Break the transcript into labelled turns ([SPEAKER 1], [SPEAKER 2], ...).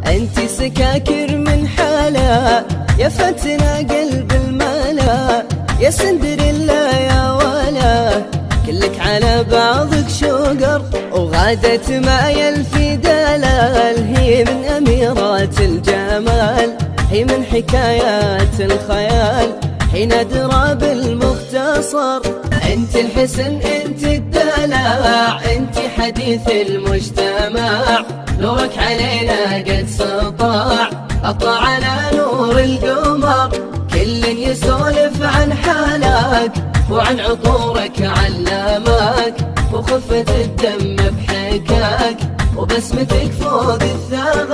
[SPEAKER 1] انت سكاكر من حلا، يا فتنا قلب الملا، يا سندريلا يا ولا، كلك على بعضك شقر وغادت ما يلفي دلال. هي من أميرات الجمال، هي من حكايات الخيال، هي نادرة بالمختصر. انت الحسن انت الدلع، انت حديث المجتمع، نورك علينا قد سطع، أطلع على نور القمر. كل يسولف عن حالك وعن عطورك علمك، وخفة الدم بحكاك وبسمتك فوق الثمر.